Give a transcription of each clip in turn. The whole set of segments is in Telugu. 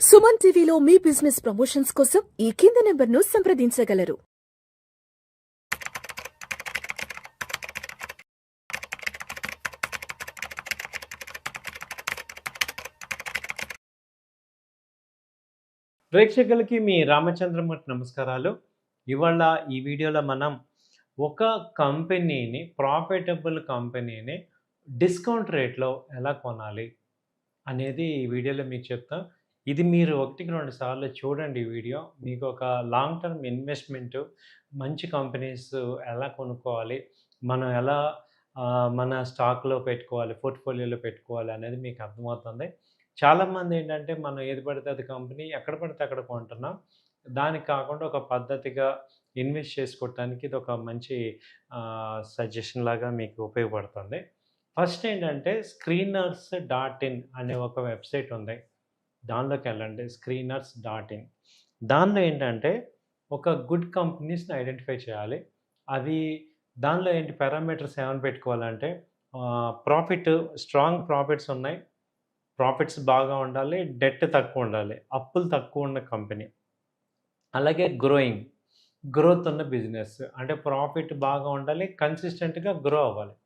సుమన్ టీవీలో మీ బిజినెస్ ప్రమోషన్స్ కోసం ఈ కింది నెంబర్ను సంప్రదించగలరు. ప్రేక్షకులకి మీ రామచంద్రమూర్తి నమస్కారాలు. ఇవాళ ఈ వీడియోలో మనం ఒక కంపెనీని ప్రాఫిటబుల్ కంపెనీని డిస్కౌంట్ రేట్లో ఎలా కొనాలి అనేది ఈ వీడియోలో మీకు చెప్తా. ఇది మీరు 1-2 సార్లు చూడండి ఈ వీడియో. మీకు ఒక లాంగ్ టర్మ్ ఇన్వెస్ట్మెంట్ మంచి కంపెనీస్ ఎలా కొనుక్కోవాలి, మనం ఎలా మన స్టాక్‌లో పెట్టుకోవాలి, పోర్ట్‌ఫోలియోలో పెట్టుకోవాలి అనేది మీకు అర్థమవుతుంది. చాలామంది ఏంటంటే మనం ఏది పడితే అది కంపెనీ ఎక్కడ పడితే అక్కడ కొంటున్నాం. దానికి కాకుండా ఒక పద్ధతిగా ఇన్వెస్ట్ చేసుకోవటానికి ఇది ఒక మంచి సజెషన్ లాగా మీకు ఉపయోగపడుతుంది. ఫస్ట్ ఏంటంటే స్క్రీనర్స్ డాట్ ఇన్ అనే ఒక వెబ్సైట్ ఉంది. దానిలోకి వెళ్ళండి, స్క్రీనర్స్ డాట్ ఇన్. దానిలో ఏంటంటే ఒక గుడ్ కంపెనీస్ని ఐడెంటిఫై చేయాలి. అది దానిలో ఏంటి పారామీటర్స్ ఏమైనా పెట్టుకోవాలంటే ప్రాఫిట్, స్ట్రాంగ్ ప్రాఫిట్స్ ఉన్నాయి, ప్రాఫిట్స్ బాగా ఉండాలి, డెట్ తక్కువ ఉండాలి, అప్పులు తక్కువ ఉన్న కంపెనీ. అలాగే గ్రోత్ ఉన్న బిజినెస్, అంటే ప్రాఫిట్ బాగా ఉండాలి, కన్సిస్టెంట్గా గ్రో అవ్వాలి.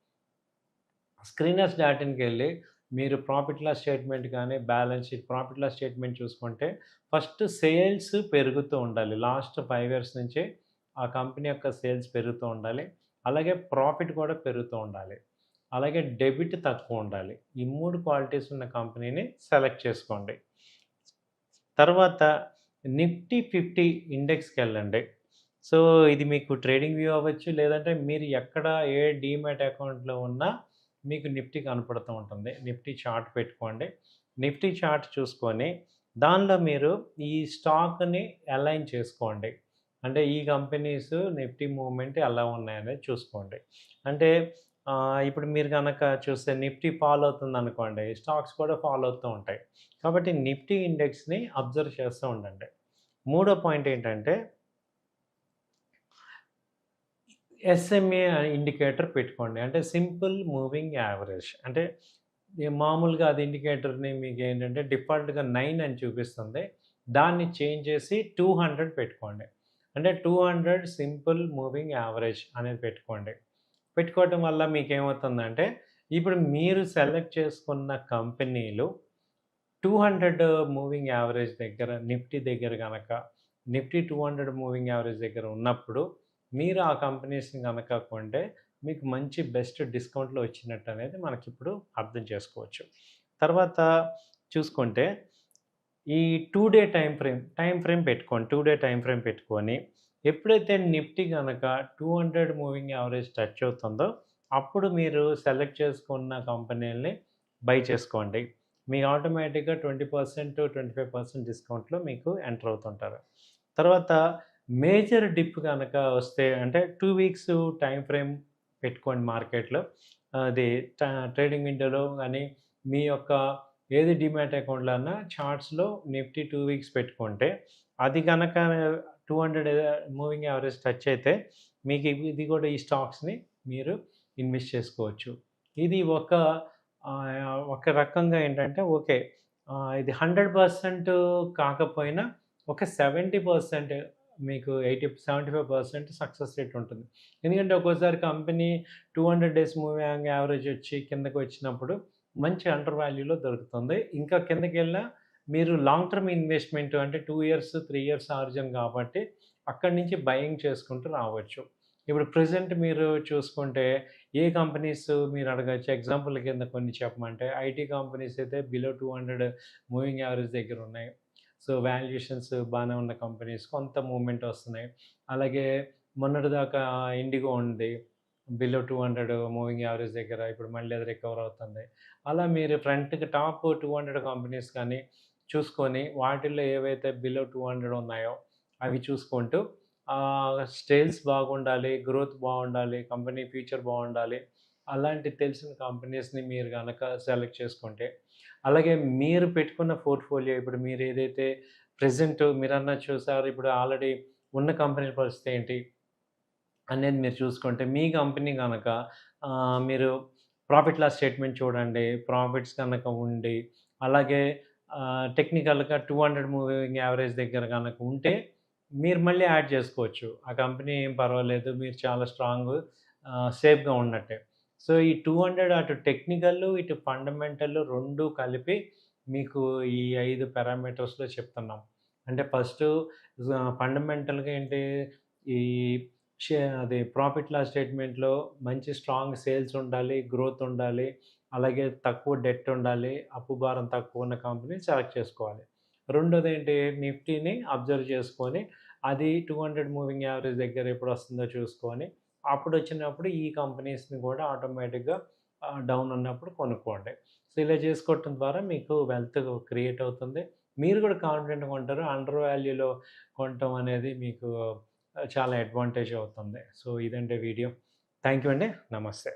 స్క్రీనర్స్ డాట్ ఇన్కి వెళ్ళి మీరు ప్రాఫిట్ లాస్ స్టేట్మెంట్ కానీ balance sheet, profit loss statement చూసుకుంటే ఫస్ట్ సేల్స్ పెరుగుతూ ఉండాలి. లాస్ట్ 5 ఇయర్స్ నుంచి ఆ కంపెనీ యొక్క సేల్స్ పెరుగుతూ ఉండాలి. అలాగే ప్రాఫిట్ కూడా పెరుగుతూ ఉండాలి. అలాగే డెబిట్ తక్కువ ఉండాలి. ఈ 3 క్వాలిటీస్ ఉన్న కంపెనీని సెలెక్ట్ చేసుకోండి. తర్వాత నిఫ్టీ 50 ఇండెక్స్కి వెళ్ళండి. సో ఇది మీకు ట్రేడింగ్ వ్యూ అవ్వచ్చు, లేదంటే మీరు ఎక్కడ ఏ డీమ్యాట్ అకౌంట్లో ఉన్నా మీకు నిఫ్టీ కనపడుతూ ఉంటుంది. నిఫ్టీ చార్ట్ పెట్టుకోండి. నిఫ్టీ చార్ట్ చూసుకొని దానిలో మీరు ఈ స్టాక్ని అలైన్ చేసుకోండి. అంటే ఈ కంపెనీస్ నిఫ్టీ మూవ్మెంట్ ఎలా ఉన్నాయనేది చూసుకోండి. అంటే ఇప్పుడు మీరు కనుక చూస్తే నిఫ్టీ ఫాలో అవుతుంది అనుకోండి, స్టాక్స్ కూడా ఫాలో అవుతూ ఉంటాయి. కాబట్టి నిఫ్టీ ఇండెక్స్ని అబ్జర్వ్ చేస్తూ ఉండండి. మూడో పాయింట్ ఏంటంటే ఎస్ఎంఏ ఇండికేటర్ పెట్టుకోండి. అంటే సింపుల్ మూవింగ్ యావరేజ్. అంటే మామూలుగా అది ఇండికేటర్ని మీకు ఏంటంటే డిఫాల్ట్గా 9 అని చూపిస్తుంది. దాన్ని చేంజ్ చేసి 200 పెట్టుకోండి. అంటే 200 సింపుల్ మూవింగ్ యావరేజ్ అనేది పెట్టుకోండి. పెట్టుకోవటం వల్ల మీకేమవుతుందంటే ఇప్పుడు మీరు సెలెక్ట్ చేసుకున్న కంపెనీలు 200 మూవింగ్ యావరేజ్ దగ్గర, నిఫ్టీ దగ్గర కనుక నిఫ్టీ 200 మూవింగ్ యావరేజ్ దగ్గర ఉన్నప్పుడు మీరు ఆ కంపెనీస్ని కనుక కొంటే మీకు మంచి బెస్ట్ డిస్కౌంట్లో వచ్చినట్టు అనేది మనకిప్పుడు అర్థం చేసుకోవచ్చు. తర్వాత చూసుకుంటే ఈ 2 డే టైం ఫ్రేమ్ పెట్టుకోండి. 2 డే టైం ఫ్రేమ్ పెట్టుకొని ఎప్పుడైతే నిఫ్టీ కనుక 200 మూవింగ్ యావరేజ్ టచ్ అవుతుందో అప్పుడు మీరు సెలెక్ట్ చేసుకున్న కంపెనీలని బై చేసుకోండి. మీరు ఆటోమేటిక్గా 20%, 25% డిస్కౌంట్లో మీకు ఎంటర్ అవుతుంటారు. తర్వాత మేజర్ డిప్ కనుక వస్తే అంటే 2 వీక్స్ టైం ఫ్రేమ్ పెట్టుకోండి మార్కెట్లో. అది ట్రేడింగ్ విండోలో కానీ మీ యొక్క ఏది డీమ్యాట్ అకౌంట్లో అన్నా చార్ట్స్లో నిఫ్టీ 2 వీక్స్ పెట్టుకుంటే అది కనుక 200 మూవింగ్ యావరేజ్ టచ్ అయితే మీకు ఇది కూడా ఈ స్టాక్స్ని మీరు ఇన్వెస్ట్ చేసుకోవచ్చు. ఇది ఒక రకంగా ఏంటంటే ఓకే, ఇది 100% కాకపోయినా ఒక 70% మీకు 75% సక్సెస్ రేట్ ఉంటుంది. ఎందుకంటే ఒక్కోసారి కంపెనీ 200 డేస్ మూవింగ్ యావరేజ్ వచ్చి కిందకి వచ్చినప్పుడు మంచి అండర్ వాల్యూలో దొరుకుతుంది. ఇంకా కిందకెళ్ళినా మీరు లాంగ్ టర్మ్ ఇన్వెస్ట్మెంట్ అంటే 2 ఇయర్స్, 3 ఇయర్స్ ఆర్జన్ కాబట్టి అక్కడి నుంచి బయింగ్ చేసుకుంటూ రావచ్చు. ఇప్పుడు ప్రెజెంట్ మీరు చూసుకుంటే ఏ కంపెనీస్ మీరు అడగచ్చు. ఎగ్జాంపుల్ కింద కొన్ని చెప్పమంటే ఐటీ కంపెనీస్ అయితే బిలో 200 మూవింగ్ యావరేజ్ దగ్గర ఉన్నాయి. సో వాల్యుయేషన్స్ బాగానే ఉన్న కంపెనీస్ కొంత మూవ్మెంట్ వస్తున్నాయి. అలాగే మొన్నటిదాకా ఇండిగో ఉంది బిలో 200 మూవింగ్ యావరేజ్ దగ్గర, ఇప్పుడు మళ్ళీ అది రికవర్ అవుతుంది. అలా మీరు ఫ్రంట్కి టాప్ 200 కంపెనీస్ కానీ చూసుకొని వాటిల్లో ఏవైతే బిలో 200 ఉన్నాయో అవి చూసుకుంటూ సేల్స్ బాగుండాలి, గ్రోత్ బాగుండాలి, కంపెనీ ఫ్యూచర్ బాగుండాలి, అలాంటి తెలిసిన కంపెనీస్ని మీరు కనుక సెలెక్ట్ చేసుకుంటే, అలాగే మీరు పెట్టుకున్న పోర్ట్ఫోలియో ఇప్పుడు మీరు ఏదైతే ప్రెజెంట్ మీరన్నా చూసారు, ఇప్పుడు ఆల్రెడీ ఉన్న కంపెనీల పరిస్థితి ఏంటి అనేది మీరు చూసుకుంటే మీ కంపెనీ కనుక మీరు ప్రాఫిట్ లాస్ స్టేట్మెంట్ చూడండి. ప్రాఫిట్స్ కనుక ఉండి అలాగే టెక్నికల్‌గా 200 మూవింగ్ యావరేజ్ దగ్గర గనక ఉంటే, మీరు మళ్ళీ యాడ్ చేసుకోవచ్చు. ఆ కంపెనీ ఏం పర్వాలేదు. మీరు చాలా సేఫ్‌గా ఉన్నట్టే. సో, ఈ 200 అటు టెక్నికల్లు, ఇటు ఫండమెంటల్ 2 కలిపి మీకు ఈ 5 పారామీటర్స్‌లో చెప్తున్నాం. అంటే ఫస్టు ఫండమెంటల్‌గా ఏంటి, ఈ అది ప్రాఫిట్ లాస్ స్టేట్మెంట్‌లో మంచి స్ట్రాంగ్ సేల్స్ ఉండాలి, గ్రోత్ ఉండాలి. అలాగే తక్కువ డెట్ ఉండాలి. అప్పు భారం తక్కువ ఉన్న కంపెనీని సెలెక్ట్ చేసుకోవాలి. రెండోదేంటి, నిఫ్టీని అబ్జర్వ్ చేసుకొని, అది 200 మూవింగ్ యావరేజ్ దగ్గర ఎప్పుడొస్తుందో చూసుకొని, అప్పుడొచ్చినప్పుడు ఈ కంపెనీస్‌ని కూడా ఆటోమేటిక్‌గా డౌన్ ఉన్నప్పుడు కొనుక్కోండి. సో, ఇలా చేసుకోవటం ద్వారా మీకు వెల్త్ క్రియేట్ అవుతుంది. మీరు కూడా కాన్ఫిడెంట్‌గా ఉంటారు. అండర్ వాల్యూలో కొనటం అనేది మీకు చాలా అడ్వాంటేజ్ అవుతుంది. సో, ఇదండి వీడియో. థాంక్ యూ అండి. నమస్తే.